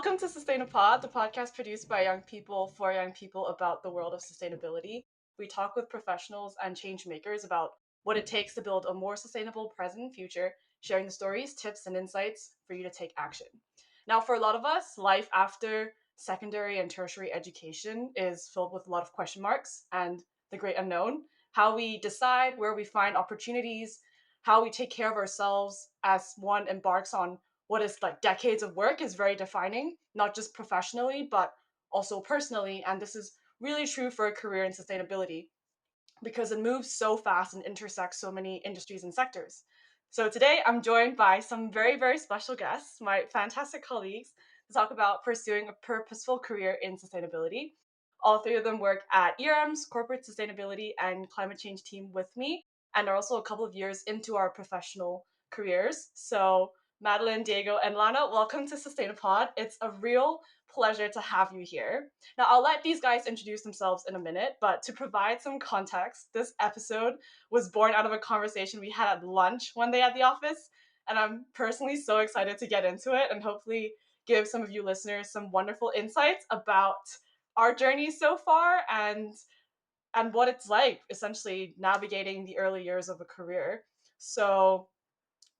Welcome to Sustainapod, the podcast produced by young people for young people about the world of sustainability. We talk with professionals and change makers about what it takes to build a more sustainable present and future, sharing the stories, tips, and insights for you to take action. Now, for a lot of us, life after secondary and tertiary education is filled with a lot of question marks and the great unknown. How we decide, where we find opportunities, how we take care of ourselves as one embarks on what is like decades of work is very defining, not just professionally, but also personally. And this is really true for a career in sustainability because it moves so fast and intersects so many industries and sectors. So today I'm joined by some very, very special guests, my fantastic colleagues, to talk about pursuing a purposeful career in sustainability. All three of them work at ERM's corporate sustainability and climate change team with me, and are also a couple of years into our professional careers. So Madeleine, Diego, and Lana, welcome to Sustainapod. It's a real pleasure to have you here. Now, I'll let these guys introduce themselves in a minute, but to provide some context, this episode was born out of a conversation we had at lunch one day at the office, and I'm personally so excited to get into it and hopefully give some of you listeners some wonderful insights about our journey so far and what it's like essentially navigating the early years of a career. So,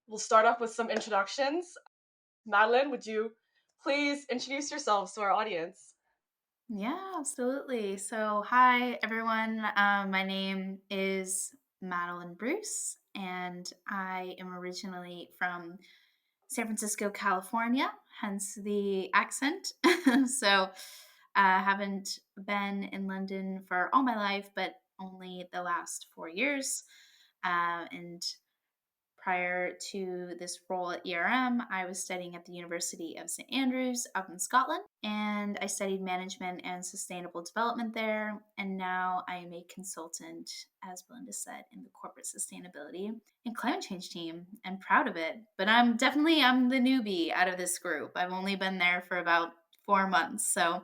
we'll start off with some introductions. Madeleine, would you please introduce yourselves to our audience? Yeah, absolutely. So, hi everyone. My name is Madeline Bruce, and I am originally from San Francisco, California, hence the accent. So, I haven't been in London for all my life, but only the last 4 years. And Prior to this role at ERM, I was studying at the University of St. Andrews up in Scotland, and I studied management and sustainable development there. And now I am a consultant, as Belinda said, in the corporate sustainability and climate change team, and proud of it. But I'm the newbie out of this group. I've only been there for about 4 months, so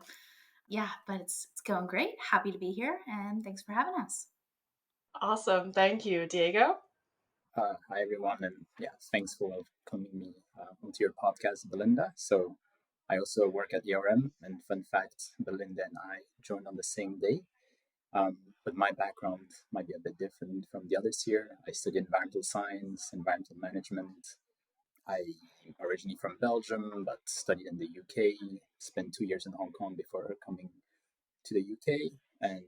yeah, but it's going great. Happy to be here, and thanks for having us. Awesome. Thank you, Diego. Hi everyone, and yeah, thanks for welcoming me onto your podcast, Belinda. So I also work at ERM, and fun fact, Belinda and I joined on the same day. But my background might be a bit different from the others here. I studied environmental science, environmental management. I originally from Belgium, but studied in the UK. Spent 2 years in Hong Kong before coming to the UK, and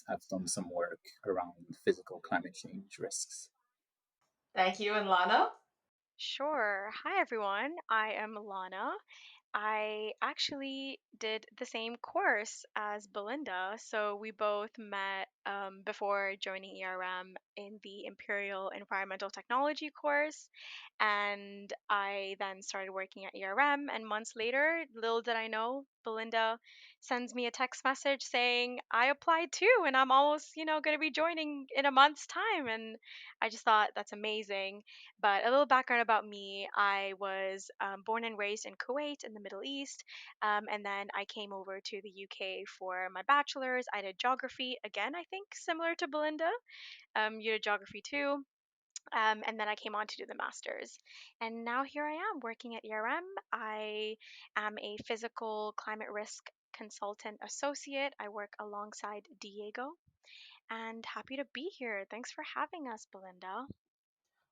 I've done some work around physical climate change risks. Thank you, and Lana. Sure. Hi, everyone. I am Lana. I actually did the same course as Belinda. So we both met before joining ERM in the Imperial Environmental Technology course. And I then started working at ERM. And months later, little did I know, Belinda sends me a text message saying, I applied too, and I'm almost, going to be joining in a month's time. And I just thought that's amazing. But a little background about me: I was born and raised in Kuwait in the Middle East. And then I came over to the UK for my bachelor's. I did geography, again, I think similar to Belinda. You did geography too. And then I came on to do the master's. And now here I am working at ERM. I am a physical climate risk consultant associate. I work alongside Diego, and happy to be here. Thanks for having us, Belinda.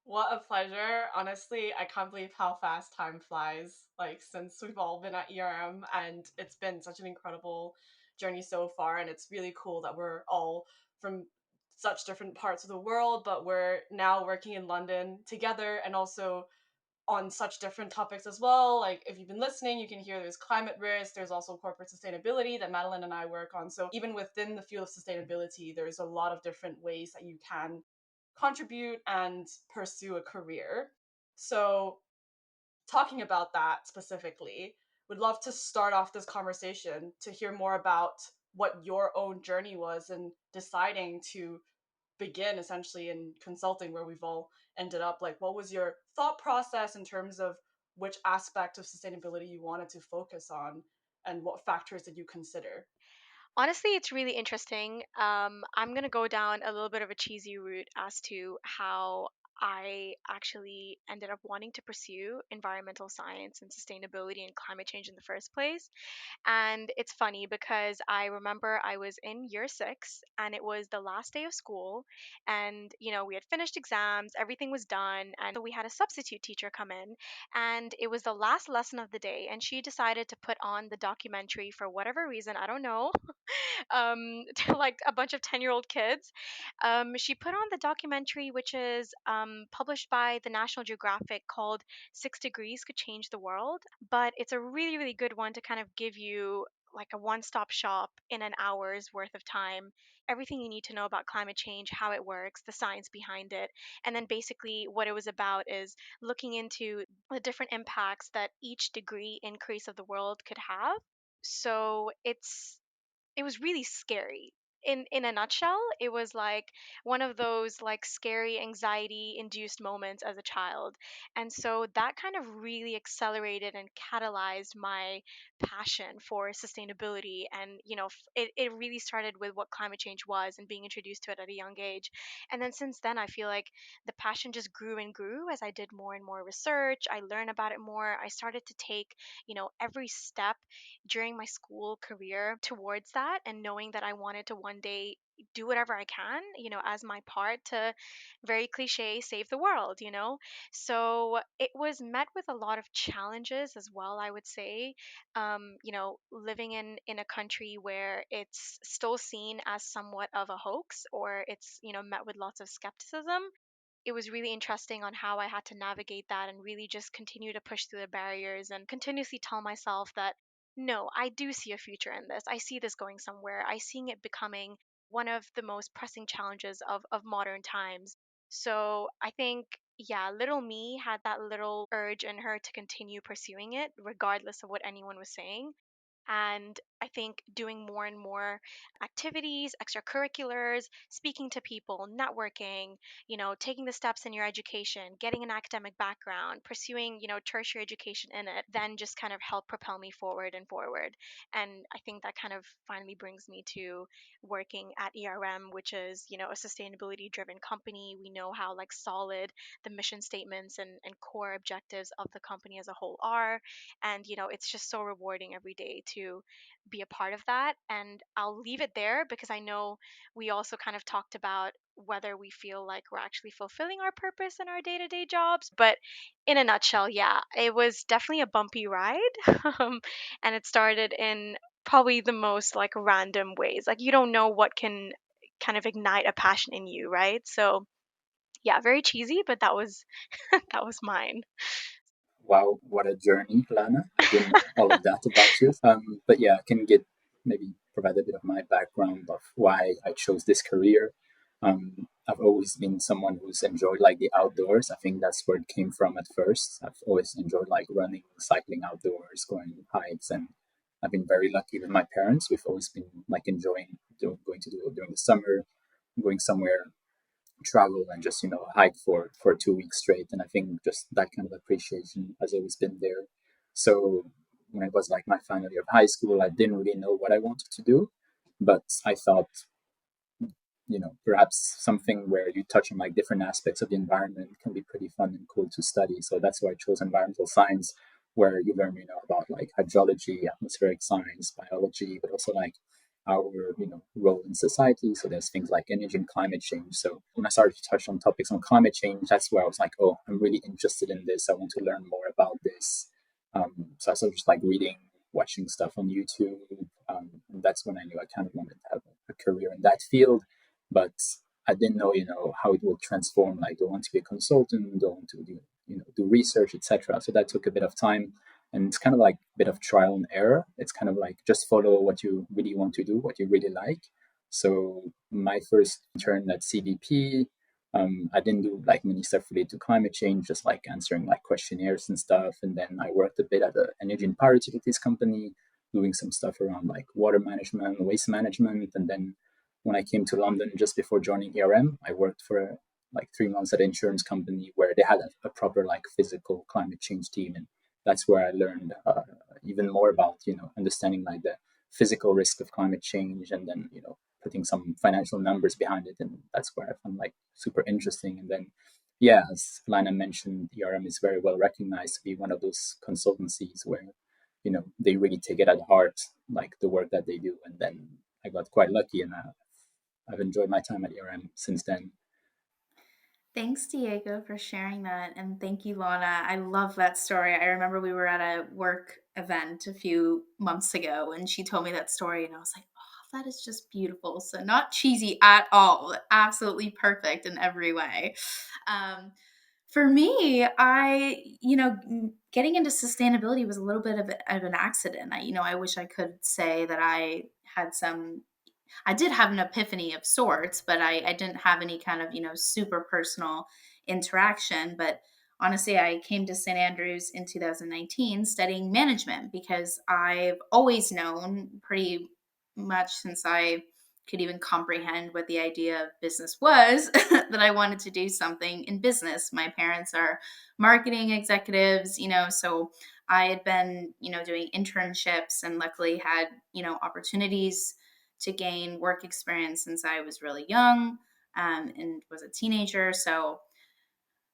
What a pleasure. Honestly, I can't believe how fast time flies, like since we've all been at ERM, and it's been such an incredible journey so far. And it's really cool that we're all from such different parts of the world, but we're now working in London together and also on such different topics as well. Like if you've been listening, you can hear there's climate risk, there's also corporate sustainability that Madeline and I work on. So even within the field of sustainability, there's a lot of different ways that you can contribute and pursue a career. So talking about that specifically, would love to start off this conversation to hear more about what your own journey was in deciding to begin essentially in consulting where we've all ended up. Like what was your thought process in terms of which aspect of sustainability you wanted to focus on and what factors did you consider? Honestly, it's really interesting. I'm going to go down a little bit of a cheesy route as to how I actually ended up wanting to pursue environmental science and sustainability and climate change in the first place. And it's funny because I remember I was in year 6 and it was the last day of school. And, we had finished exams, everything was done. And so we had a substitute teacher come in. And it was the last lesson of the day. And she decided to put on the documentary for whatever reason. I don't know. To like a bunch of 10-year-old kids. She put on the documentary, which is published by the National Geographic, called 6 Degrees Could Change the World. But it's a really, really good one to kind of give you like a one stop shop in an hour's worth of time. Everything you need to know about climate change, how it works, the science behind it. And then basically, what it was about is looking into the different impacts that each degree increase of the world could have. So it was really scary. In a nutshell, it was like one of those like scary anxiety induced moments as a child. And so that kind of really accelerated and catalyzed my passion for sustainability. And it really started with what climate change was and being introduced to it at a young age. And then since then, I feel like the passion just grew and grew as I did more and more research. I learned about it more. I started to take every step during my school career towards that, and knowing that I wanted to one day do whatever I can, as my part to, very cliche, save the world. So it was met with a lot of challenges as well, I would say. Living in a country where it's still seen as somewhat of a hoax, or it's, met with lots of skepticism. It was really interesting on how I had to navigate that and really just continue to push through the barriers and continuously tell myself that no, I do see a future in this. I see this going somewhere. I seeing it becoming one of the most pressing challenges of modern times. So I think, yeah, little me had that little urge in her to continue pursuing it, regardless of what anyone was saying. And I think doing more and more activities, extracurriculars, speaking to people, networking, taking the steps in your education, getting an academic background, pursuing, tertiary education in it, then just kind of help propel me forward and forward. And I think that kind of finally brings me to working at ERM, which is, a sustainability driven company. We know how like solid the mission statements and core objectives of the company as a whole are. And, it's just so rewarding every day to be a part of that. And I'll leave it there because I know we also kind of talked about whether we feel like we're actually fulfilling our purpose in our day to day jobs. But in a nutshell, yeah, it was definitely a bumpy ride. And it started in probably the most like random ways. Like you don't know what can kind of ignite a passion in you, right? So yeah, very cheesy, but that was that was mine. Wow, what a journey, Lana. I didn't know all of that about you. But yeah, I can get maybe provide a bit of my background of why I chose this career. I've always been someone who's enjoyed like the outdoors. I think that's where it came from at first. I've always enjoyed like running, cycling outdoors, going on hikes, and I've been very lucky with my parents. We've always been like enjoying going to do it during the summer, going somewhere, travel and just hike for 2 weeks straight. And I think just that kind of appreciation has always been there. So when it was like my final year of high school, I didn't really know what I wanted to do, but I thought, perhaps something where you touch on like different aspects of the environment can be pretty fun and cool to study. So that's why I chose environmental science, where you learn, about like hydrology, atmospheric science, biology, but also like our, role in society. So there's things like energy and climate change. So when I started to touch on topics on climate change, that's where I was like, oh, I'm really interested in this. I want to learn more about this. So I started just like reading, watching stuff on YouTube. And that's when I knew I kind of wanted to have a career in that field, but I didn't know, how it will transform. Like, do I want to be a consultant? Do I want to do, do research, etc. So that took a bit of time, and it's kind of like a bit of trial and error. It's kind of like just follow what you really want to do, what you really like. So my first intern at CDP, I didn't do like many stuff related to climate change, just like answering like questionnaires and stuff. And then I worked a bit at an energy and power utilities company, doing some stuff around like water management, waste management, and then when I came to London just before joining ERM, I worked for like 3 months at an insurance company where they had a proper like physical climate change team, and that's where I learned even more about understanding like the physical risk of climate change, and then putting some financial numbers behind it, and that's where I found like super interesting. And then Yeah, as Lana mentioned, ERM is very well recognized to be one of those consultancies where, they really take it at heart, like the work that they do. And then I got quite lucky, and I've enjoyed my time at ERM since then. Thanks, Diego, for sharing that. And thank you, Lana. I love that story. I remember we were at a work event a few months ago and she told me that story, and I was like, oh, that is just beautiful. So, not cheesy at all, absolutely perfect in every way. Um, for me, getting into sustainability was a little bit of an accident. I wish I could say that I did have an epiphany of sorts, but I didn't have any kind of, super personal interaction. But honestly, I came to St. Andrews in 2019 studying management because I've always known pretty much since I could even comprehend what the idea of business was that I wanted to do something in business. My parents are marketing executives, so I had been, doing internships and luckily had, opportunities to gain work experience since I was really young and was a teenager. So,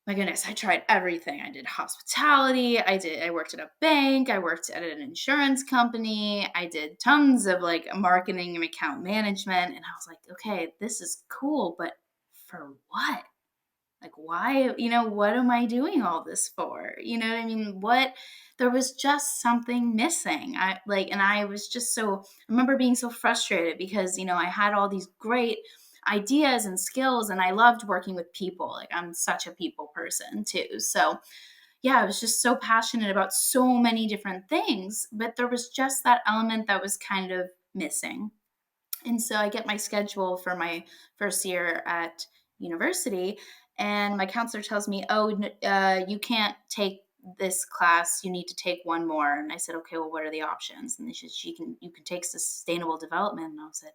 my goodness, I tried everything. I did hospitality. I worked at a bank. I worked at an insurance company. I did tons of like marketing and account management. And I was like, okay, this is cool, but for what? Like, why, what am I doing all this for? You know what I mean? There was just something missing. And I was just I remember being so frustrated because, I had all these great ideas and skills and I loved working with people. Like, I'm such a people person too. So, yeah, I was just so passionate about so many different things, but there was just that element that was kind of missing. And so I get my schedule for my first year at university, and my counselor tells me, "Oh, you can't take this class. You need to take one more." And I said, "Okay, well, what are the options?" And you can take sustainable development. And I said,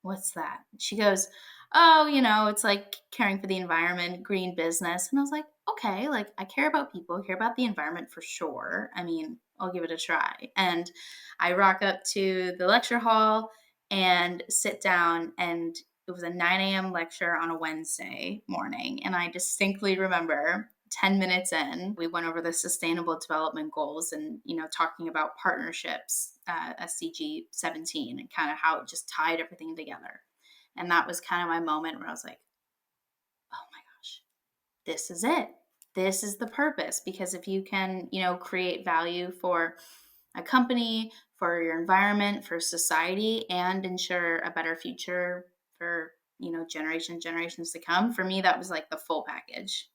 "What's that?" She goes, "Oh, it's like caring for the environment, green business." And I was like, "Okay, like I care about people, care about the environment for sure. I mean, I'll give it a try." And I rock up to the lecture hall and sit down, and it was a 9 a.m. lecture on a Wednesday morning. And I distinctly remember 10 minutes in, we went over the sustainable development goals and, talking about partnerships, SCG 17, and kind of how it just tied everything together. And that was kind of my moment where I was like, oh my gosh, this is it. This is the purpose. Because if you can, create value for a company, for your environment, for society, and ensure a better future for, generations to come, for me, that was like the full package.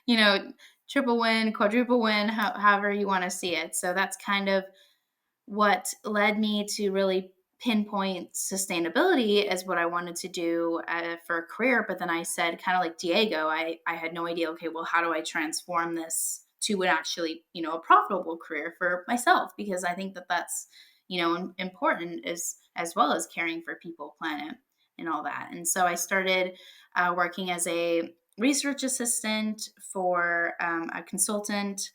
you know, Triple win, quadruple win, however you want to see it. So that's kind of what led me to really pinpoint sustainability as what I wanted to do for a career. But then I said, kind of like Diego, I had no idea, okay, well, how do I transform this to an actually, a profitable career for myself? Because I think that that's, important as well as caring for people, planet, and all that. And so I started working as a research assistant for a consultant,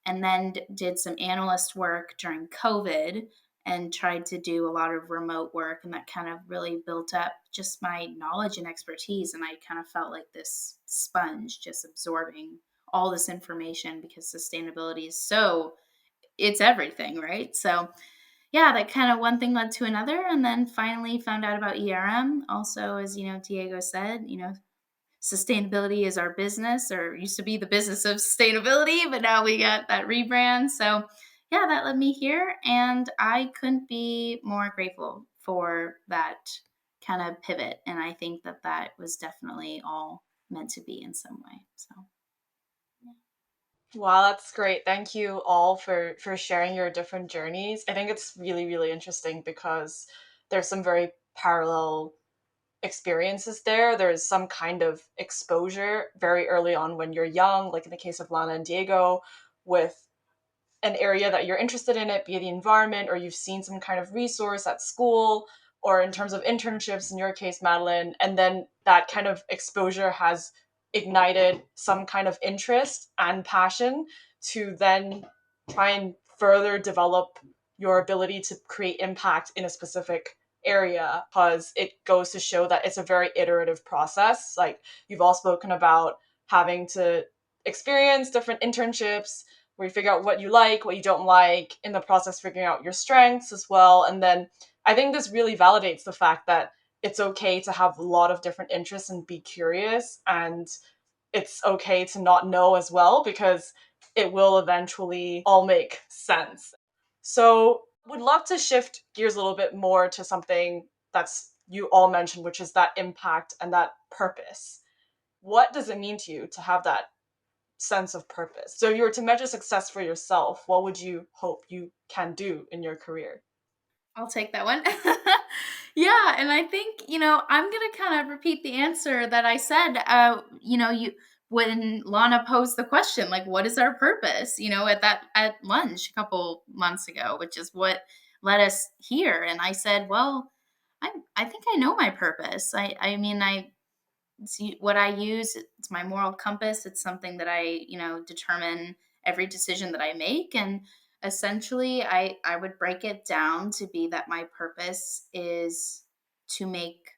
and then did some analyst work during COVID and tried to do a lot of remote work. And that kind of really built up just my knowledge and expertise. And I kind of felt like this sponge just absorbing all this information because sustainability is it's everything, right? So, yeah, that kind of one thing led to another. And then finally found out about ERM. Also, as Diego said, sustainability is our business, or used to be the business of sustainability, but now we got that rebrand. So, yeah, that led me here. And I couldn't be more grateful for that kind of pivot. And I think that that was definitely all meant to be in some way. So, Wow, that's great. Thank you all for sharing your different journeys. I think it's really, really interesting because there's some very parallel experiences there. There's some kind of exposure very early on when you're young, like in the case of Lana and Diego, with an area that you're interested in, it be the environment, or you've seen some kind of resource at school, or in terms of internships in your case, Madeleine, and then that kind of exposure has ignited some kind of interest and passion to then try and further develop your ability to create impact in a specific area, because it goes to show that it's a very iterative process. Like, you've all spoken about having to experience different internships where you figure out what you like, what you don't like, in the process figuring out your strengths as well. And then I think this really validates the fact that it's okay to have a lot of different interests and be curious, and it's okay to not know as well, because it will eventually all make sense. So would love to shift gears a little bit more to something that's you all mentioned, which is that impact and that purpose. What does it mean to you to have that sense of purpose? So if you were to measure success for yourself, what would you hope you can do in your career? I'll take that one. Yeah, and I think, I'm going to kind of repeat the answer that I said. When Lana posed the question, like, what is our purpose? At lunch a couple months ago, which is what led us here. And I said, well, I think I know my purpose. I mean, it's what I use. It's my moral compass. It's something that I, determine every decision that I make. And essentially, I would break it down to be that my purpose is to make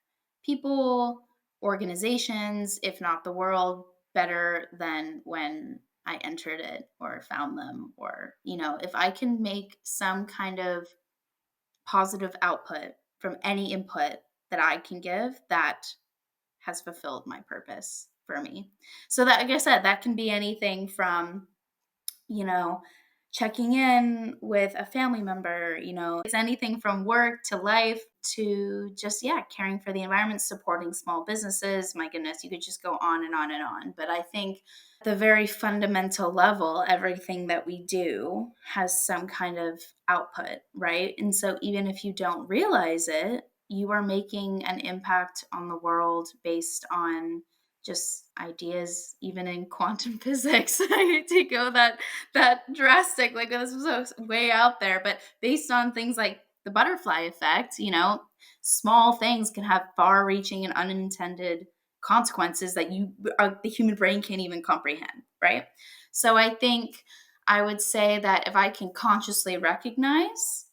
people, organizations, if not the world, better than when I entered it or found them. Or, if I can make some kind of positive output from any input that I can give, that has fulfilled my purpose for me. So that, like I said, that can be anything from, you know, checking in with a family member, it's anything from work to life to just, caring for the environment, supporting small businesses. My goodness, you could just go on and on and on. But I think the very fundamental level, everything that we do has some kind of output, right? And so even if you don't realize it, you are making an impact on the world based on just ideas, even in quantum physics. I hate to go that drastic, like this was way out there, but based on things like the butterfly effect, small things can have far-reaching and unintended consequences that the human brain can't even comprehend, right? So I think I would say that if I can consciously recognize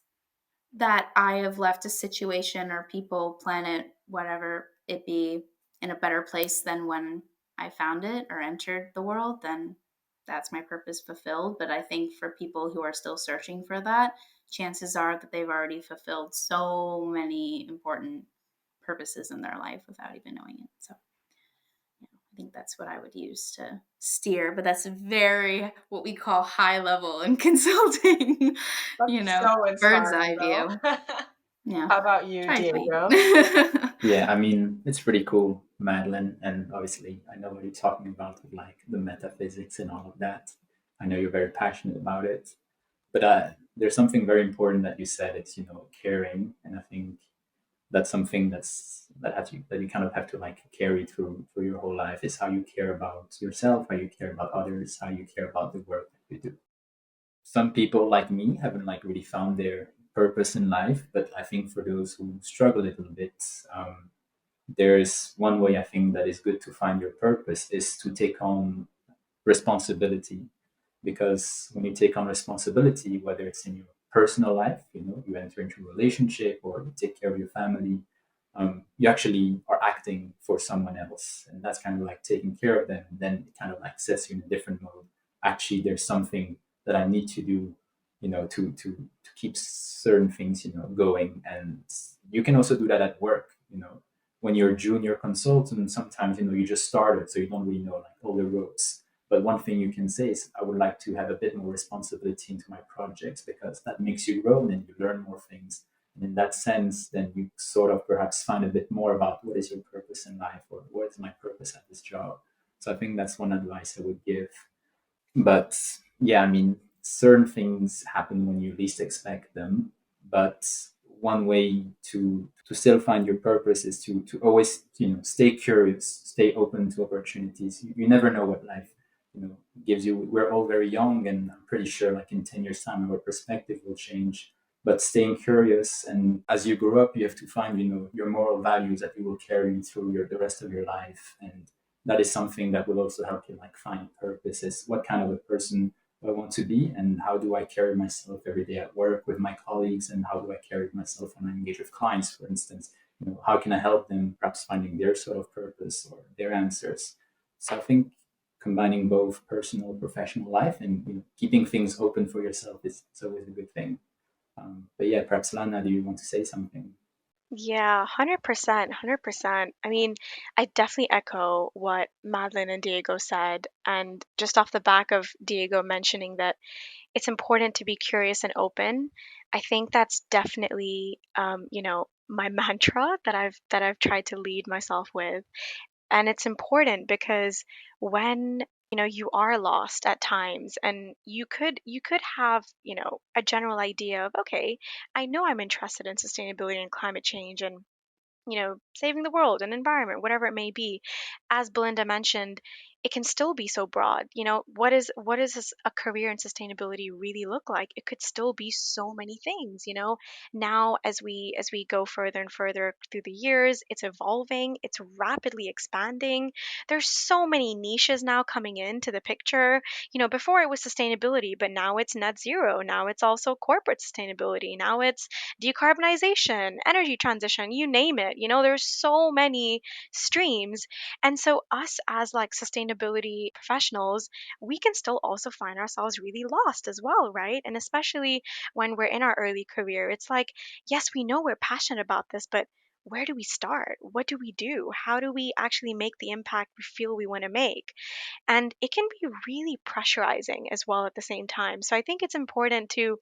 that I have left a situation or people, planet, whatever it be, in a better place than when I found it or entered the world, then that's my purpose fulfilled. But I think for people who are still searching for that, chances are that they've already fulfilled so many important purposes in their life without even knowing it. So I think that's what I would use to steer, but that's very what we call high level in consulting, That's so bird's inspiring, eye though. view. Yeah. How about you, Try to be. Diego? Yeah, I mean, it's pretty cool, Madeleine, and obviously I know what you're talking about with like the metaphysics and all of that. I know you're very passionate about it, but there's something very important that you said. It's caring, and I think that's something that you kind of have to like carry through your whole life. Is how you care about yourself, how you care about others, how you care about the work that you do. Some people like me haven't like really found their purpose in life, but I think for those who struggle a little bit, there's one way I think that is good to find your purpose is to take on responsibility. Because when you take on responsibility, whether it's in your personal life, you enter into a relationship or you take care of your family, you actually are acting for someone else, and that's kind of like taking care of them. And then it kind of like sets you in a different mode. Actually, there's something that I need to do, to keep certain things, going. And you can also do that at work. When you're a junior consultant, sometimes you just started, so you don't really know like all the ropes. But one thing you can say is, I would like to have a bit more responsibility into my projects, because that makes you grow and you learn more things. And in that sense, then you sort of perhaps find a bit more about what is your purpose in life, or what is my purpose at this job. So I think that's one advice I would give. But yeah, I mean, certain things happen when you least expect them. But one way to still find your purpose is to always stay curious, stay open to opportunities. You never know what life gives you. We're all very young, and I'm pretty sure like in 10 years time our perspective will change. But staying curious, and as you grow up, you have to find your moral values that you will carry through the rest of your life. And that is something that will also help you like find purpose. Is what kind of a person I want to be, and how do I carry myself every day at work with my colleagues, and how do I carry myself when I engage with clients, for instance. How can I help them perhaps finding their sort of purpose or their answers. So I think combining both personal professional life, and keeping things open for yourself is always a good thing. But yeah, perhaps Lana, do you want to say something? Yeah, 100%, 100%. I mean, I definitely echo what Madeline and Diego said. And just off the back of Diego mentioning that it's important to be curious and open, I think that's definitely, my mantra that I've tried to lead myself with. And it's important because when you are lost at times, and you could have a general idea of, okay, I know I'm interested in sustainability and climate change and saving the world and environment, whatever it may be. As Belinda mentioned, it can still be so broad. What is a career in sustainability really look like? It could still be so many things. Now as we go further and further through the years, it's evolving, it's rapidly expanding. There's so many niches now coming into the picture. Before it was sustainability, but now it's net zero. Now it's also corporate sustainability. Now it's decarbonization, energy transition, you name it. There's so many streams. And so, us as like sustainability professionals, we can still also find ourselves really lost as well, right? And especially when we're in our early career, it's like, yes, we know we're passionate about this, but where do we start? What do we do? How do we actually make the impact we feel we want to make? And it can be really pressurizing as well at the same time. So I think it's important to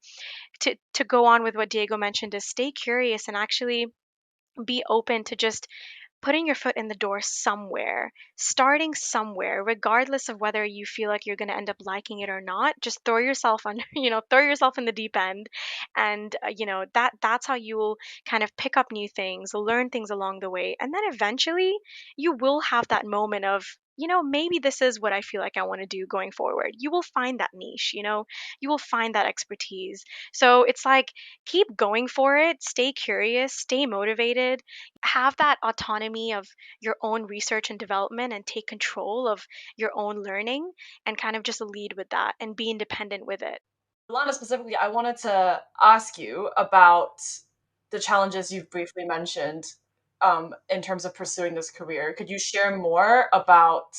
go on with what Diego mentioned, is stay curious and actually be open to just putting your foot in the door somewhere, starting somewhere, regardless of whether you feel like you're going to end up liking it or not. Just throw yourself on, throw yourself in the deep end, and that's how you will kind of pick up new things, learn things along the way, and then eventually you will have that moment of, maybe this is what I feel like I want to do going forward. You will find that niche, you will find that expertise. So it's like, keep going for it, stay curious, stay motivated, have that autonomy of your own research and development, and take control of your own learning, and kind of just lead with that and be independent with it. Lana, specifically, I wanted to ask you about the challenges you've briefly mentioned in terms of pursuing this career. Could you share more about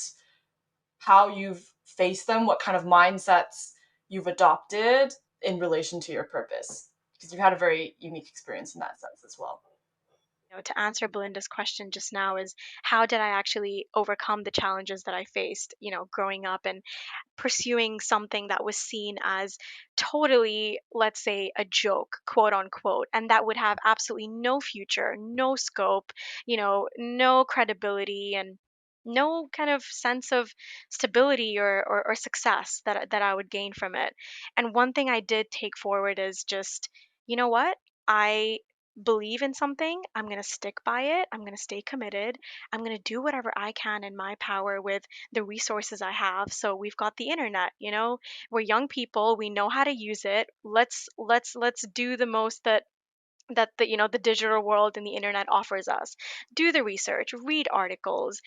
how you've faced them, what kind of mindsets you've adopted in relation to your purpose? Because you've had a very unique experience in that sense as well. To answer Belinda's question just now, is how did I actually overcome the challenges that I faced, growing up and pursuing something that was seen as totally, let's say, a joke, quote unquote, and that would have absolutely no future, no scope, no credibility, and no kind of sense of stability or success that I would gain from it. And one thing I did take forward is just, what? I believe in something, I'm going to stick by it, I'm going to stay committed, I'm going to do whatever I can in my power with the resources I have. So we've got the internet, we're young people, we know how to use it. Let's do the most that the digital world and the internet offers us. Do the research, read articles,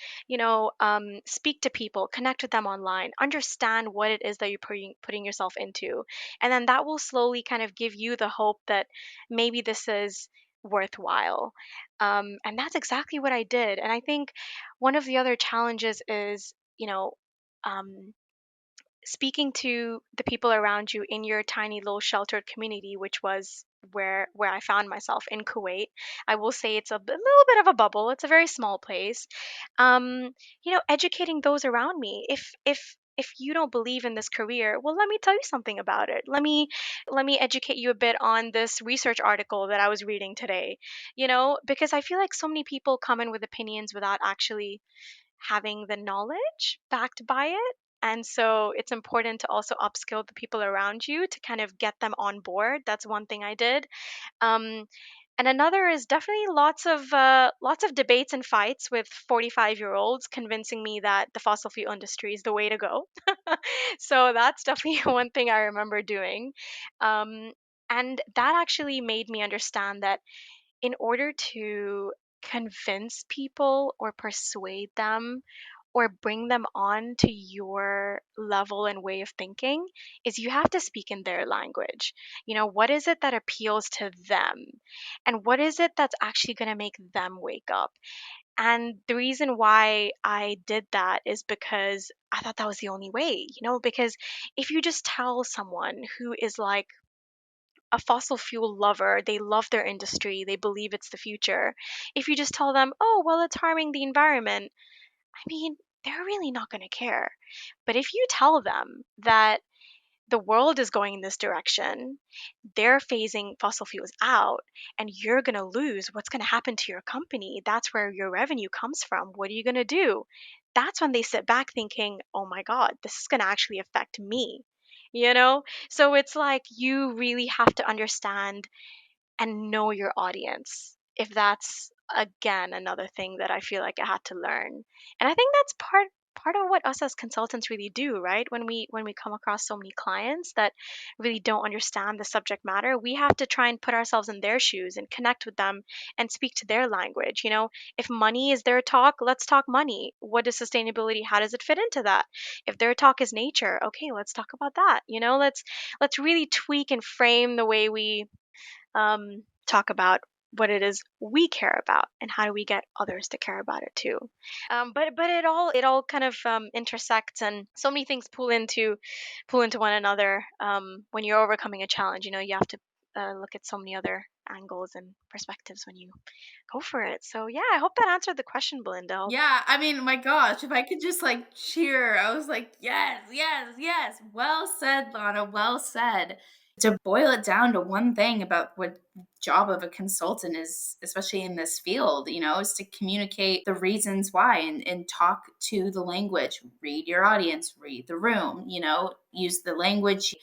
speak to people, connect with them online, understand what it is that you're putting yourself into, and then that will slowly kind of give you the hope that maybe this is worthwhile. And that's exactly what I did. And I think one of the other challenges is, um, speaking to the people around you in your tiny little sheltered community, which was where I found myself in Kuwait. I will say it's a little bit of a bubble. It's a very small place. Educating those around me. If you don't believe in this career, well, let me tell you something about it. Let me educate you a bit on this research article that I was reading today. Because I feel like so many people come in with opinions without actually having the knowledge backed by it. And so it's important to also upskill the people around you to kind of get them on board. That's one thing I did. Um, and another is definitely lots of debates and fights with 45-year-olds convincing me that the fossil fuel industry is the way to go. So that's definitely one thing I remember doing. Um, and that actually made me understand that in order to convince people or persuade them or bring them on to your level and way of thinking, is you have to speak in their language. What is it that appeals to them? And what is it that's actually going to make them wake up? And the reason why I did that is because I thought that was the only way, because if you just tell someone who is like a fossil fuel lover, they love their industry, they believe it's the future. If you just tell them, oh, well, it's harming the environment, I mean, they're really not going to care. But if you tell them that the world is going in this direction, they're phasing fossil fuels out, and you're going to lose, what's going to happen to your company? That's where your revenue comes from. What are you going to do? That's when they sit back thinking, oh my God, this is going to actually affect me. You know? So it's like you really have to understand and know your audience. If that's again another thing that I feel like I had to learn. And I think that's part of what us as consultants really do, right? When we come across so many clients that really don't understand the subject matter, we have to try and put ourselves in their shoes and connect with them and speak to their language. If money is their talk, let's talk money. What is sustainability? How does it fit into that? If their talk is nature, okay, let's talk about that. Let's really tweak and frame the way we talk about what it is we care about and how do we get others to care about it too. But it all kind of intersects, and so many things pull into one another. When you're overcoming a challenge, you have to look at so many other angles and perspectives when you go for it. So yeah, I hope that answered the question, Belinda. Yeah, I mean, my gosh, if I could just like cheer, I was like, yes, yes, yes. Well said, Lana. Well said. To boil it down to one thing about what job of a consultant is, especially in this field, is to communicate the reasons why and talk to the language, read your audience, read the room, use the language.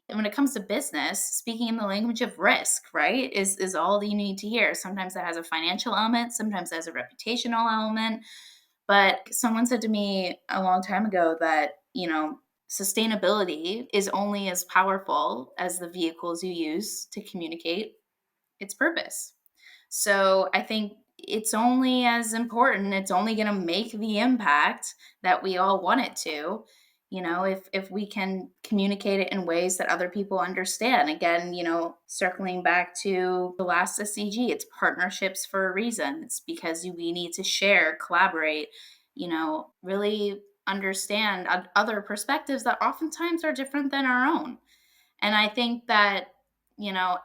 And when it comes to business, speaking in the language of risk, right, is all that you need to hear. Sometimes that has a financial element, sometimes that has a reputational element. But someone said to me a long time ago that, sustainability is only as powerful as the vehicles you use to communicate its purpose. So I think it's only as important, it's only going to make the impact that we all want it to, if we can communicate it in ways that other people understand. Again, circling back to the last SCG, it's partnerships for a reason. It's because we need to share, collaborate, really understand other perspectives that oftentimes are different than our own. And I think that,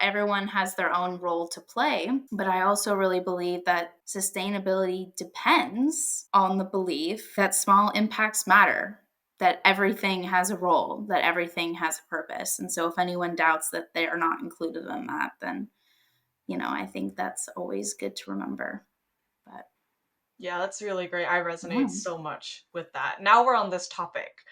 everyone has their own role to play. But I also really believe that sustainability depends on the belief that small impacts matter, that everything has a role, that everything has a purpose. And so if anyone doubts that they are not included in that, then, I think that's always good to remember. But Yeah, that's really great. I resonate yeah. so much with that. Now we're on this topic.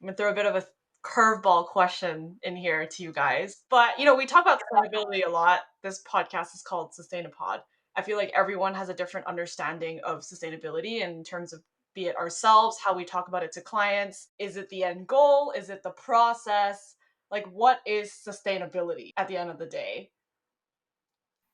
I'm gonna throw a bit of a curveball question in here to you guys. But we talk about sustainability a lot. This podcast is called Sustainapod. I feel like everyone has a different understanding of sustainability in terms of be it ourselves, how we talk about it to clients. Is it the end goal? Is it the process? Like, what is sustainability at the end of the day?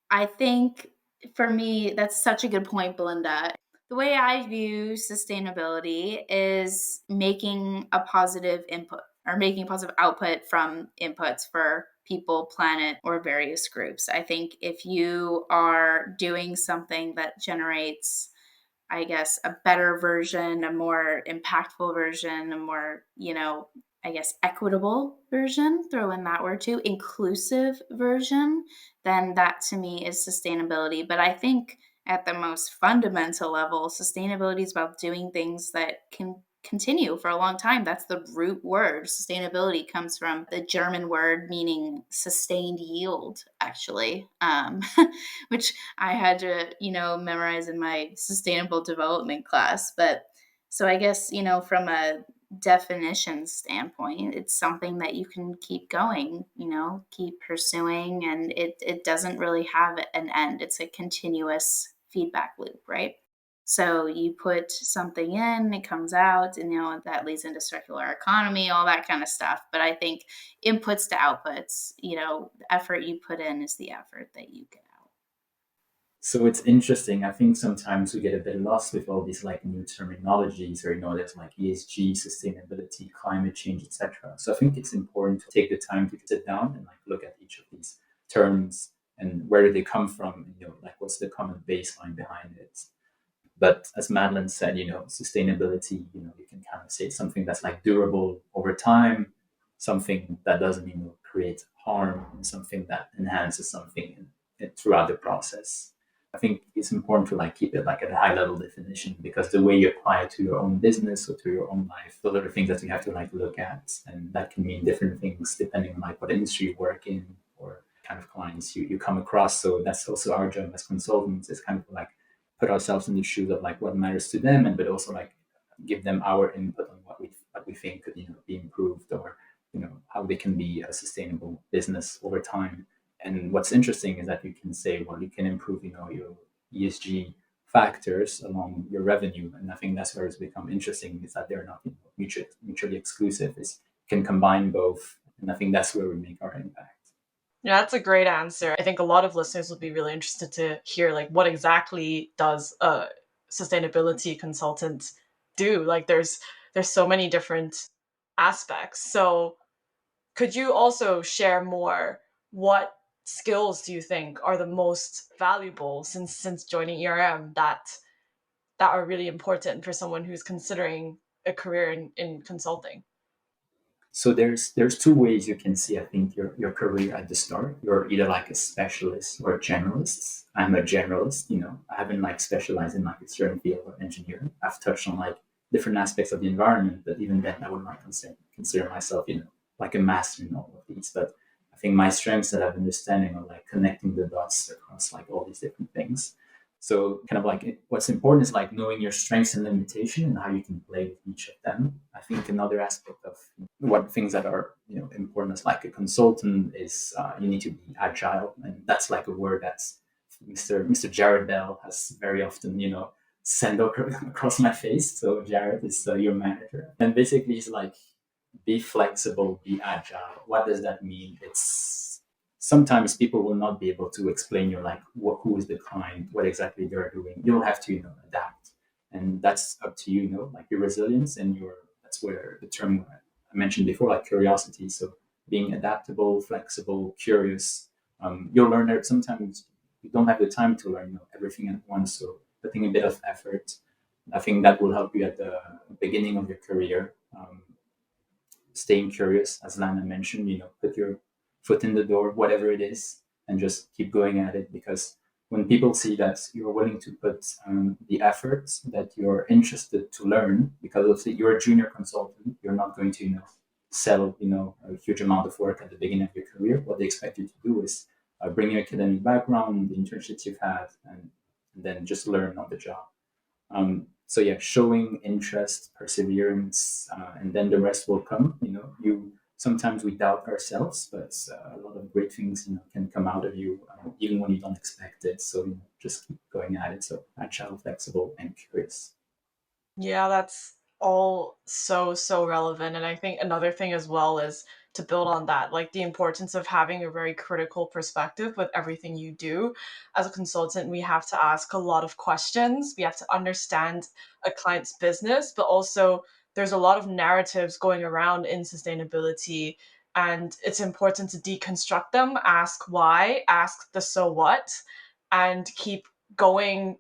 I think for me, that's such a good point, Belinda. The way I view sustainability is making a positive input or making a positive output from inputs for people, planet, or various groups. I think if you are doing something that generates, I guess, a better version, a more impactful version, a more, I guess, equitable version, throw in that word too, inclusive version, then that to me is sustainability. But I think at the most fundamental level, sustainability is about doing things that can continue for a long time. That's the root word. Sustainability comes from the German word meaning sustained yield, actually, which I had to, memorize in my sustainable development class. But so I guess, from a definition standpoint, it's something that you can keep going, keep pursuing, and it doesn't really have an end. It's a continuous feedback loop, right? So you put something in, it comes out, and that leads into circular economy, all that kind of stuff. But I think inputs to outputs, the effort you put in is the effort that you get out. So it's interesting. I think sometimes we get a bit lost with all these like new terminologies, or there's like ESG, sustainability, climate change, etc. So I think it's important to take the time to sit down and like look at each of these terms and where do they come from, like what's the common baseline behind it. But as Madeleine said, sustainability, you can kind of say it's something that's like durable over time, something that doesn't, create harm, and something that enhances something throughout the process. I think it's important to like keep it like at a high level definition, because the way you apply it to your own business or to your own life, those are the things that you have to like look at, and that can mean different things depending on like what industry you work in or kind of clients you come across. So that's also our job as consultants, is kind of like put ourselves in the shoes of like what matters to them, and but also like give them our input on what we think could be improved, or how they can be a sustainable business over time. And what's interesting is that you can say, well, you can improve your ESG factors along your revenue, and I think that's where it's become interesting, is that they're not mutually exclusive. Is can combine both, and I think that's where we make our impact. Yeah, that's a great answer. I think a lot of listeners will be really interested to hear like what exactly does a sustainability consultant do? Like there's so many different aspects. So could you also share more? What skills do you think are the most valuable since joining ERM that are really important for someone who's considering a career in consulting? So there's two ways you can see, I think, your career at the start. You're either like a specialist or a generalist. I'm a generalist, I haven't like specialized in like a certain field of engineering. I've touched on like different aspects of the environment, but even then I would not consider myself, like a master in all of these. But I think my strengths that I've understanding are like connecting the dots across like all these different things. So kind of like what's important is like knowing your strengths and limitation and how you can play with each of them. I think another aspect of what things that are important as like a consultant is you need to be agile, and that's like a word that's Mr. Jared Bell has very often sent across my face. So Jared is your manager, and basically he's like, be flexible, be agile. What does that mean? It's sometimes people will not be able to explain you like who is the client, what exactly they're doing. You'll have to adapt, and that's up to like your resilience and your that's where the term I mentioned before, like curiosity. So being adaptable, flexible, curious. You'll learn that sometimes you don't have the time to learn everything at once. So putting a bit of effort, I think that will help you at the beginning of your career. Staying curious, as Lana mentioned, put your foot in the door, whatever it is, and just keep going at it. Because when people see that you're willing to put the effort, that you're interested to learn, because obviously you're a junior consultant, you're not going to, sell, a huge amount of work at the beginning of your career. What they expect you to do is bring your academic background, the internships you've had, and then just learn on the job. So yeah, showing interest, perseverance, and then the rest will come. You sometimes we doubt ourselves, but a lot of great things can come out of you even when you don't expect it. So just keep going at it. So agile, flexible, and curious. Yeah, that's all so relevant. And I think another thing as well is to build on that, like the importance of having a very critical perspective with everything you do. As a consultant, we have to ask a lot of questions. We have to understand a client's business, but also there's a lot of narratives going around in sustainability. And it's important to deconstruct them, ask why, ask the so what, and keep going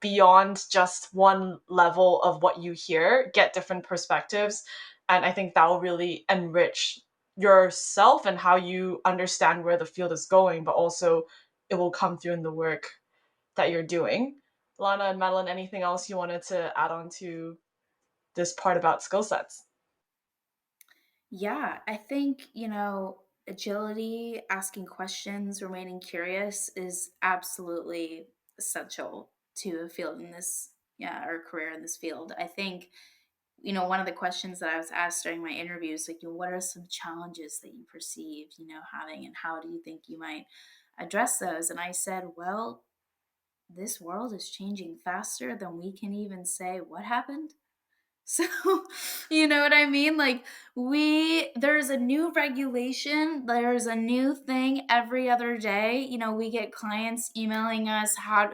beyond just one level of what you hear, get different perspectives. And I think that will really enrich yourself and how you understand where the field is going, but also it will come through in the work that you're doing. Lana and Madeleine, anything else you wanted to add on to this part about skill sets? Yeah, I think, agility, asking questions, remaining curious is absolutely essential to a field in this, yeah, or career in this field. I think, one of the questions that I was asked during my interviews, like, what are some challenges that you perceived, having, and how do you think you might address those? And I said, well, this world is changing faster than we can even say what happened. So, you know what I mean? Like, there's a new regulation, there's a new thing every other day. We get clients emailing us, how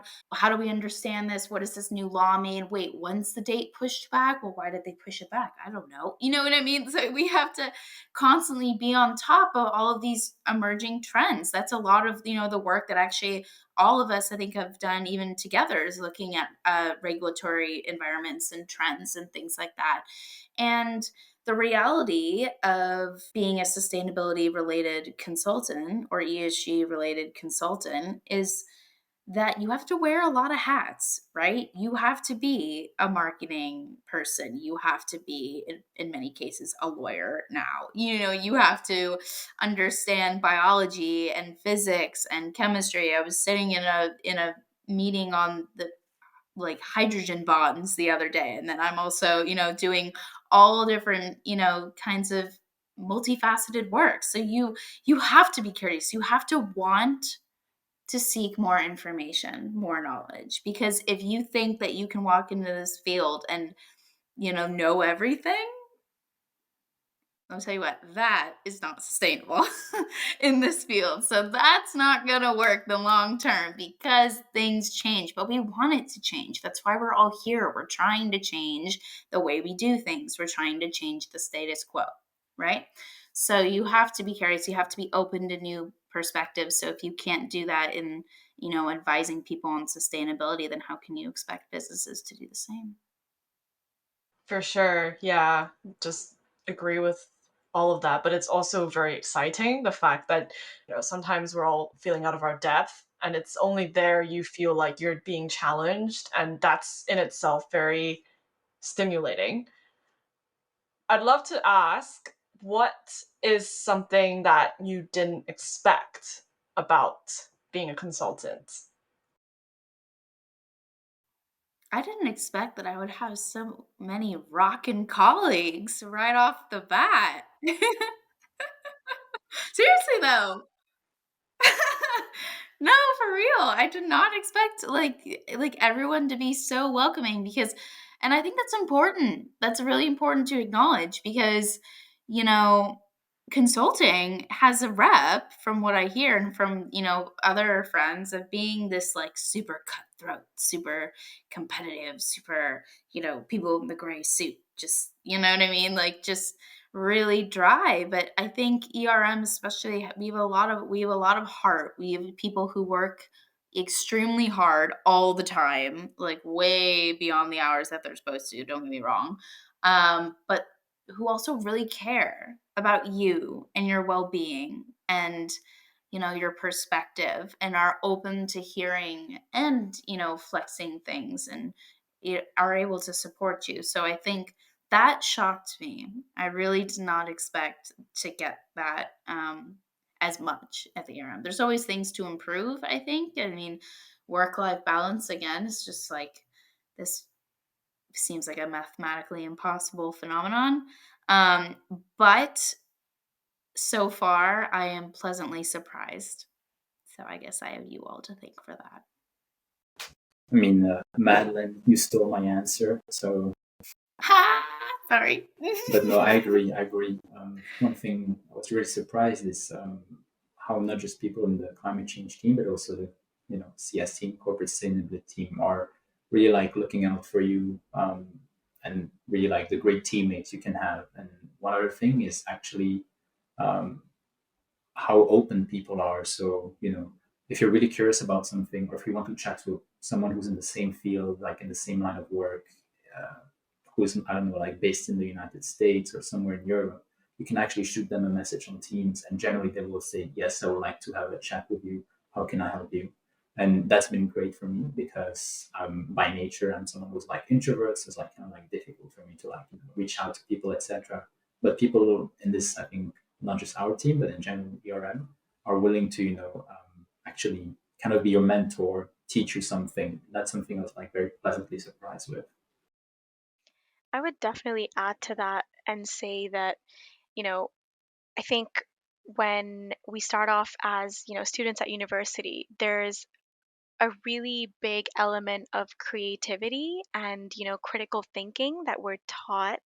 do we understand this? What does this new law mean? Wait, when's the date pushed back? Well, why did they push it back? I don't know. You know what I mean? So we have to constantly be on top of all of these emerging trends. That's a lot of, the work that actually all of us, I think, have done even together is looking at regulatory environments and trends and things like that. And the reality of being a sustainability related consultant or ESG related consultant is that you have to wear a lot of hats, right? You have to be a marketing person. You have to be, in many cases, a lawyer now. You have to understand biology and physics and chemistry. I was sitting in a meeting on the like hydrogen bonds the other day, and then I'm also, doing all different, kinds of multifaceted work. So you have to be curious. You have to want to seek more information, more knowledge. Because if you think that you can walk into this field and, know everything, I'll tell you what, that is not sustainable in this field. So that's not going to work the long term because things change, but we want it to change. That's why we're all here. We're trying to change the way we do things. We're trying to change the status quo, right? So you have to be curious. You have to be open to new perspectives. So if you can't do that in, advising people on sustainability, then how can you expect businesses to do the same? For sure. Yeah. Just agree with all of that. But it's also very exciting, the fact that, sometimes we're all feeling out of our depth, and it's only there you feel like you're being challenged. And that's in itself very stimulating. I'd love to ask, what is something that you didn't expect about being a consultant? I didn't expect that I would have so many rockin' colleagues right off the bat. Seriously though. No, for real. I did not expect like everyone to be so welcoming because and I think that's important. That's really important to acknowledge because, you know, consulting has a rep from what I hear and from, other friends of being this like super cutthroat, super competitive, super, people in the gray suit. Just, you know what I mean? Like just really dry. But I think ERM especially, we have a lot of heart. We have people who work extremely hard all the time, like way beyond the hours that they're supposed to, don't get me wrong. But who also really care about you and your well-being and your perspective and are open to hearing and flexing things and are able to support you. So I think that shocked me. I really did not expect to get that as much at the ERM. There's always things to improve, I think. I mean, work-life balance, again, is just like this seems like a mathematically impossible phenomenon. Um, but so far, I am pleasantly surprised. So I guess I have you all to thank for that. I mean, Madeleine, you stole my answer. So, Ha! Sorry. but no, I agree. I agree. One thing I was really surprised is how not just people in the climate change team, but also the CS team, corporate sustainability team, are really like looking out for you and really like the great teammates you can have. And one other thing is actually um, how open people are. So, if you're really curious about something, or if you want to chat to someone who's in the same field, like in the same line of work, uh, who's, I don't know, like based in the United States or somewhere in Europe, you can actually shoot them a message on Teams, and generally they will say, "Yes, I would like to have a chat with you. How can I help you?" And that's been great for me because by nature I'm someone who's like introverts. So it's like kind of like difficult for me to like reach out to people, etc. But people in this, I think, not just our team, but in general ERM, are willing to actually kind of be your mentor, teach you something. That's something I was like very pleasantly surprised with. I would definitely add to that and say that, you know, I think when we start off as, students at university, there's a really big element of creativity and, critical thinking that we're taught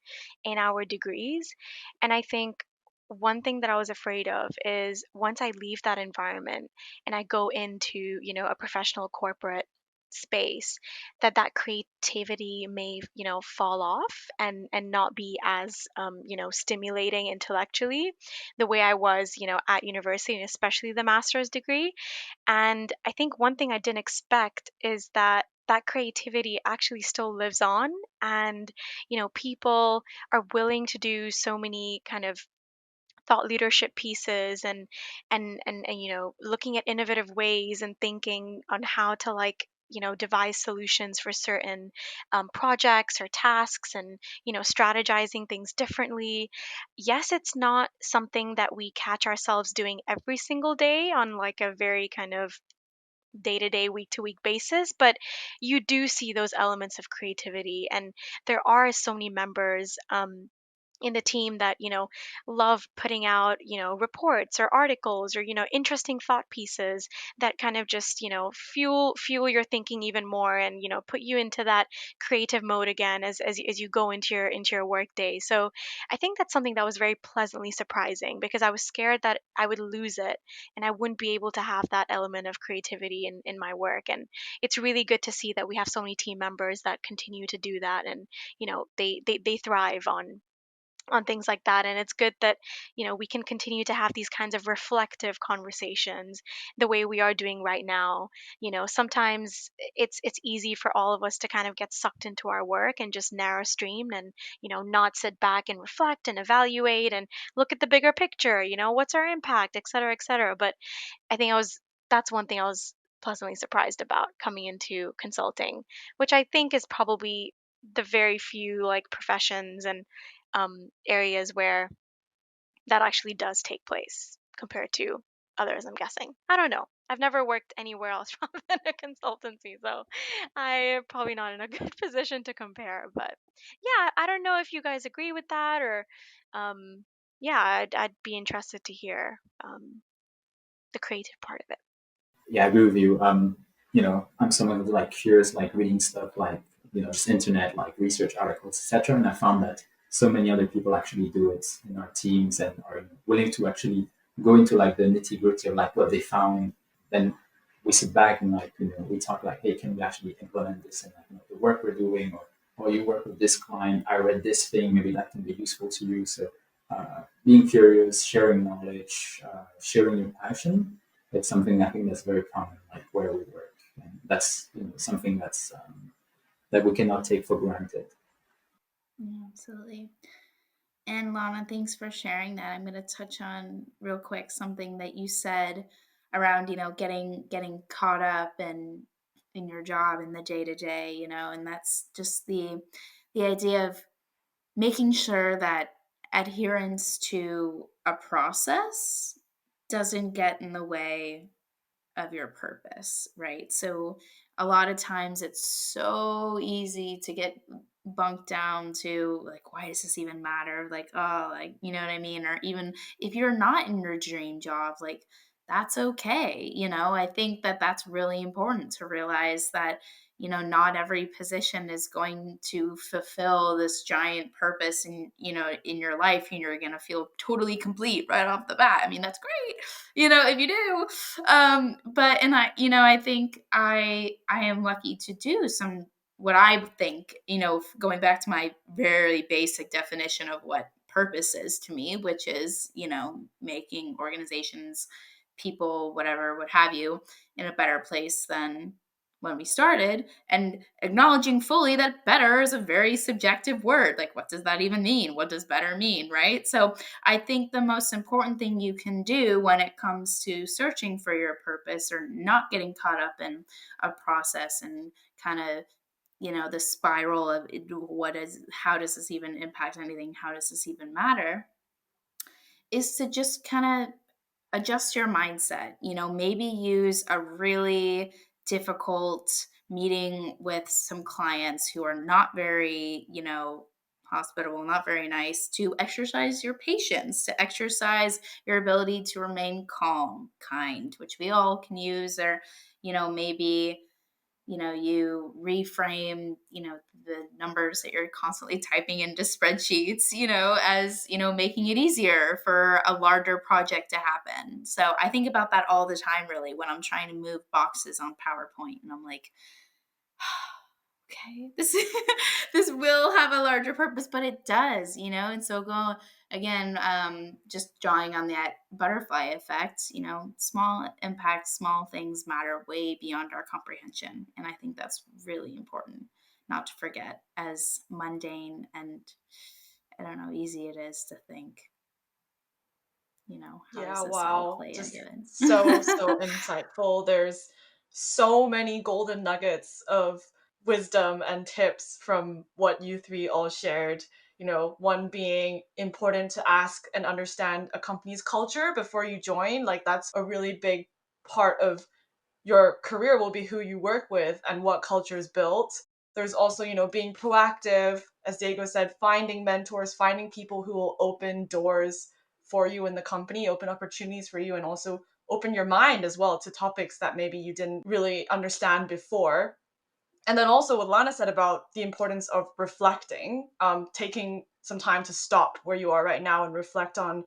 in our degrees. And I think one thing that I was afraid of is once I leave that environment and I go into, a professional corporate space, that creativity may, fall off and not be as, stimulating intellectually the way I was, at university, and especially the master's degree. And I think one thing I didn't expect is that creativity actually still lives on, and people are willing to do so many kind of thought leadership pieces, and looking at innovative ways and thinking on how to, like, devise solutions for certain projects or tasks, and strategizing things differently. Yes, it's not something that we catch ourselves doing every single day on, like, a very kind of day to day, week to week basis, but you do see those elements of creativity. And there are so many members in the team that love putting out reports or articles or interesting thought pieces that kind of just fuel your thinking even more, and put you into that creative mode again as you go into your work day. So I think that's something that was very pleasantly surprising, because I was scared that I would lose it and I wouldn't be able to have that element of creativity in my work. And it's really good to see that we have so many team members that continue to do that, and they thrive on things like that. And it's good that we can continue to have these kinds of reflective conversations the way we are doing right now. Sometimes it's easy for all of us to kind of get sucked into our work and just narrow stream, and not sit back and reflect and evaluate and look at the bigger picture, what's our impact, et cetera, et cetera. But I think I was that's one thing I was pleasantly surprised about coming into consulting, which I think is probably the very few, like, professions and areas where that actually does take place compared to others, I'm guessing. I don't know. I've never worked anywhere else rather than a consultancy, so I'm probably not in a good position to compare. But yeah, I don't know if you guys agree with that, or yeah, I'd be interested to hear the creative part of it. Yeah, I agree with you. I'm someone who's like curious, like reading stuff, like just internet, like research articles, etc. And I found that so many other people actually do it in our teams and are willing to actually go into like the nitty gritty of like what they found. Then we sit back and like we talk like, hey, can we actually implement this in like, the work we're doing, or you work with this client, I read this thing, maybe that can be useful to you. So being curious, sharing knowledge, sharing your passion, it's something I think that's very common, like where we work, and that's something that we cannot take for granted. Yeah, absolutely. And Lana, thanks for sharing that. I'm going to touch on real quick something that you said around, getting caught up in your job in the day to day, and that's just the idea of making sure that adherence to a process doesn't get in the way of your purpose, right? So a lot of times it's so easy to get bunked down to like, why does this even matter? Like, oh, like, you know what I mean? Or even if you're not in your dream job, like, that's okay. I think that that's really important to realize that, not every position is going to fulfill this giant purpose in your life, and you're going to feel totally complete right off the bat. I mean, that's great, if you do. But and I think I am lucky to do some, what I think, going back to my very basic definition of what purpose is to me, which is, making organizations, people, whatever, what have you, in a better place than when we started, and acknowledging fully that better is a very subjective word. Like, what does that even mean? What does better mean? Right. So I think the most important thing you can do when it comes to searching for your purpose, or not getting caught up in a process and kind of, the spiral of how does this even impact anything? How does this even matter? Is to just kind of adjust your mindset. Maybe use a really difficult meeting with some clients who are not very, hospitable, not very nice, to exercise your patience, to exercise your ability to remain calm, kind, which we all can use. Or, maybe you reframe, the numbers that you're constantly typing into spreadsheets, as, making it easier for a larger project to happen. So I think about that all the time, really, when I'm trying to move boxes on PowerPoint. And I'm like, okay, this will have a larger purpose, but it does, and so go again, just drawing on that butterfly effect, small impacts, small things matter way beyond our comprehension. And I think that's really important not to forget, as mundane and, I don't know, easy it is to think, how Yeah, does this all wow. play Just into so it? insightful. There's so many golden nuggets of wisdom and tips from what you three all shared. One being important to ask and understand a company's culture before you join. Like, that's a really big part of your career will be who you work with and what culture is built. There's also, being proactive, as Diego said, finding mentors, finding people who will open doors for you in the company, open opportunities for you, and also open your mind as well to topics that maybe you didn't really understand before. And then also what Lana said about the importance of reflecting, taking some time to stop where you are right now and reflect on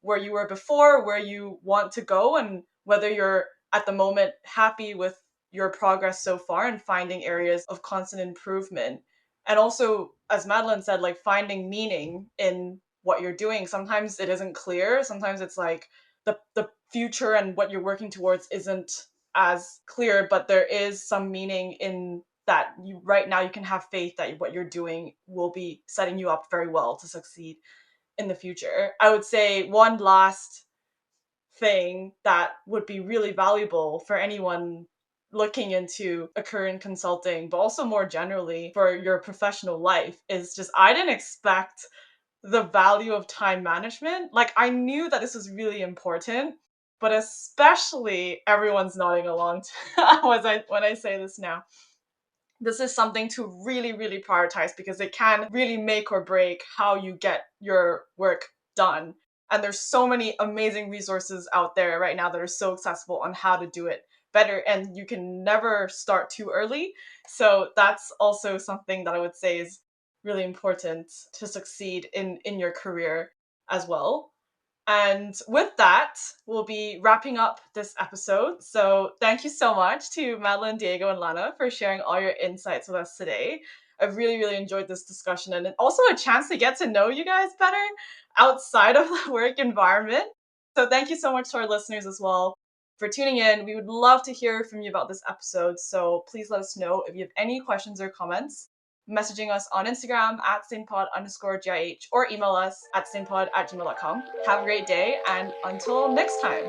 where you were before, where you want to go, and whether you're at the moment happy with your progress so far and finding areas of constant improvement. And also, as Madeleine said, like finding meaning in what you're doing. Sometimes it isn't clear. Sometimes it's like the future and what you're working towards isn't as clear, but there is some meaning in that. You right now you can have faith that what you're doing will be setting you up very well to succeed in the future. I would say one last thing that would be really valuable for anyone looking into a career in consulting, but also more generally for your professional life, is just I didn't expect the value of time management. Like, I knew that this was really important, but especially everyone's nodding along to when I say this now. This is something to really, really prioritize because it can really make or break how you get your work done. And there's so many amazing resources out there right now that are so accessible on how to do it better. And you can never start too early. So that's also something that I would say is really important to succeed in your career as well. And with that, we'll be wrapping up this episode. So thank you so much to Madeleine, Diego, and Lana for sharing all your insights with us today. I've really, really enjoyed this discussion and also a chance to get to know you guys better outside of the work environment. So thank you so much to our listeners as well for tuning in. We would love to hear from you about this episode. So please let us know if you have any questions or comments, messaging us on Instagram at sanepod_GIH or email us at sanepod@gmail.com. Have a great day, and until next time.